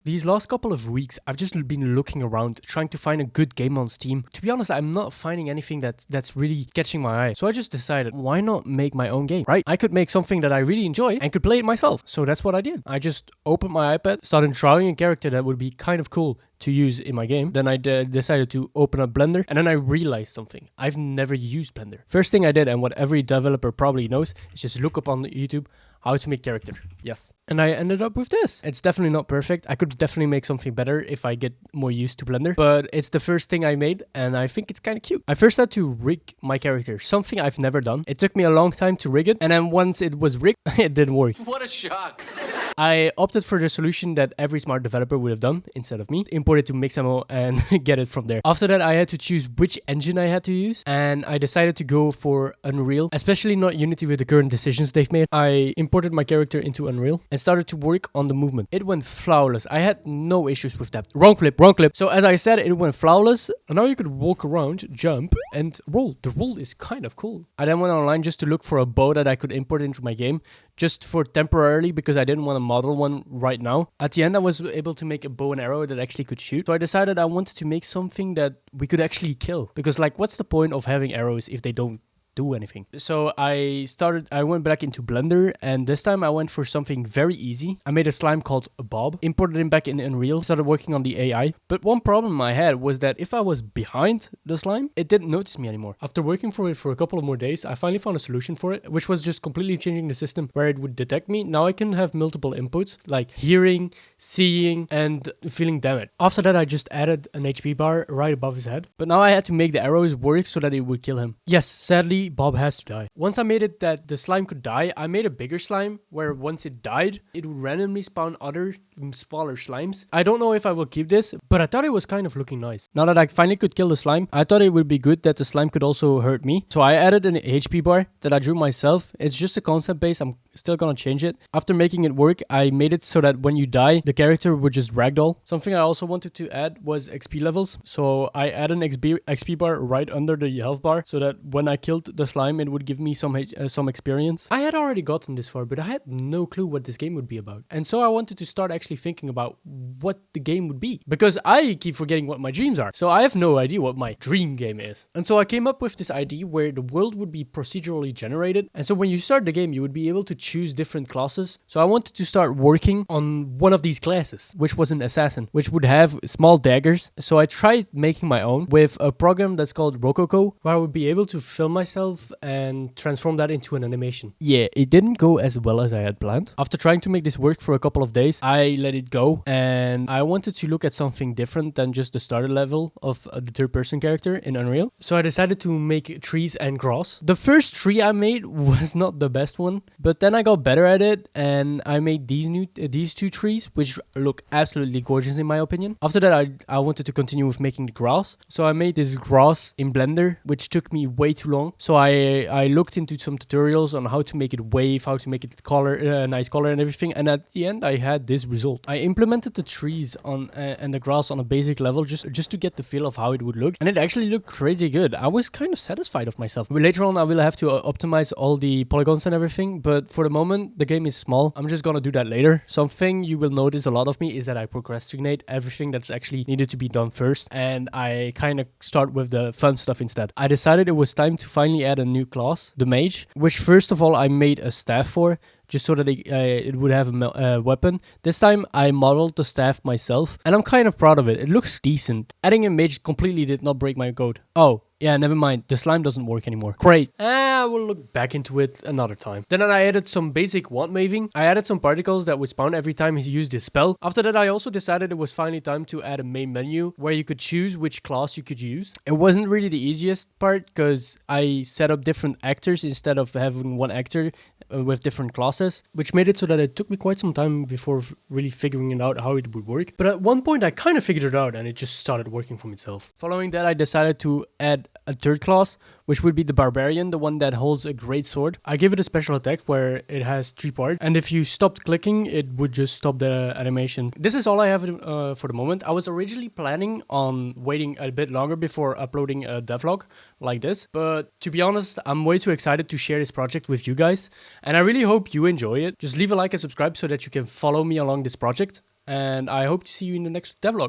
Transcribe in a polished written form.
These last couple of weeks, I've just been looking around, trying to find a good game on Steam. To be honest, I'm not finding anything that's really catching my eye. So I just decided, why not make my own game, right? I could make something that I really enjoy and could play it myself. So that's what I did. I just opened my iPad, started drawing a character that would be kind of cool to use in my game. Then I decided to open up Blender, and then I realized something. I've never used Blender. First thing I did, and what every developer probably knows, is just look up on YouTube how to make character. Yes. And I ended up with this. It's definitely not perfect. I could definitely make something better if I get more used to Blender, but it's the first thing I made and I think it's kind of cute. I first had to rig my character, something I've never done. It took me a long time to rig it, and then once it was rigged, it didn't work. What a shock. I opted for the solution that every smart developer would have done instead of me. Import it to Mixamo and get it from there. After that, I had to choose which engine I had to use, and I decided to go for Unreal, especially not Unity with the current decisions they've made. I imported my character into Unreal and started to work on the movement. It went flawless. I had no issues with that. Wrong clip, wrong clip. So as I said, it went flawless. And now you could walk around, jump, and roll. The roll is kind of cool. I then went online just to look for a bow that I could import into my game, just for temporarily, because I didn't want to model one right now. At the end, I was able to make a bow and arrow that actually could shoot. So I decided I wanted to make something that we could actually kill. Because like, what's the point of having arrows if they don't do anything? So I went back into Blender, and this time I went for something very easy. I made a slime called Bob, imported him back in Unreal, started working on the AI. But one problem I had was that if I was behind the slime, it didn't notice me anymore. After working for it for a couple of more days, I finally found a solution for it, which was just completely changing the system where it would detect me. Now I can have multiple inputs like hearing, seeing, and feeling damage. After that, I just added an HP bar right above his head. But now I had to make the arrows work so that it would kill him. Yes, sadly, Bob has to die. Once I made it that the slime could die, I made a bigger slime where once it died, it would randomly spawn other smaller slimes. I don't know if I will keep this, but I thought it was kind of looking nice. Now that I finally could kill the slime, I thought it would be good that the slime could also hurt me. So I added an HP bar that I drew myself. It's just a concept base. I'm still gonna change it. After making it work, I made it so that when you die, the character would just ragdoll. Something I also wanted to add was XP levels. So I added an XP bar right under the health bar so that when I killed the slime, it would give me some experience. I had already gotten this far, but I had no clue what this game would be about. And so I wanted to start actually thinking about what the game would be, because I keep forgetting what my dreams are. So I have no idea what my dream game is. And so I came up with this idea where the world would be procedurally generated. And so when you start the game, you would be able to choose different classes. So I wanted to start working on one of these classes, which was an assassin, which would have small daggers. So I tried making my own with a program that's called Rococo, where I would be able to film myself and transform that into an animation. Yeah, it didn't go as well as I had planned. After trying to make this work for a couple of days, I let it go, and I wanted to look at something different than just the starter level of the third person character in Unreal. So I decided to make trees and grass. The first tree I made was not the best one, but then I got better at it, and I made these two trees, which look absolutely gorgeous in my opinion. After that, I wanted to continue with making the grass. So I made this grass in Blender, which took me way too long. So I looked into some tutorials on how to make it wave, how to make it color, nice color and everything. And at the end, I had this result. I implemented the trees on and the grass on a basic level just to get the feel of how it would look. And it actually looked crazy good. I was kind of satisfied of myself. But later on, I will have to optimize all the polygons and everything. But for the moment, the game is small. I'm just gonna do that later. Something you will notice a lot of me is that I procrastinate everything that's actually needed to be done first. And I kind of start with the fun stuff instead. I decided it was time to finally add a new class, the mage, which first of all I made a staff for, just so that it would have a weapon. This time I modeled the staff myself, and I'm kind of proud of it. It looks decent. Adding a mage completely did not break my code. Oh, yeah, never mind. The slime doesn't work anymore. Great. I will look back into it another time. Then I added some basic wand waving. I added some particles that would spawn every time he used his spell. After that, I also decided it was finally time to add a main menu where you could choose which class you could use. It wasn't really the easiest part because I set up different actors instead of having one actor with different classes, which made it so that it took me quite some time before really figuring it out how it would work. But at one point I kind of figured it out and it just started working from itself. Following that, I decided to add a third class, which would be the barbarian, the one that holds a great sword. I give it a special attack where it has 3 parts, and if you stopped clicking, it would just stop the animation. This is all I have for the moment. I was originally planning on waiting a bit longer before uploading a devlog like this, but to be honest, I'm way too excited to share this project with you guys, and I really hope you enjoy it. Just leave a like and subscribe so that you can follow me along this project. And I hope to see you in the next devlog.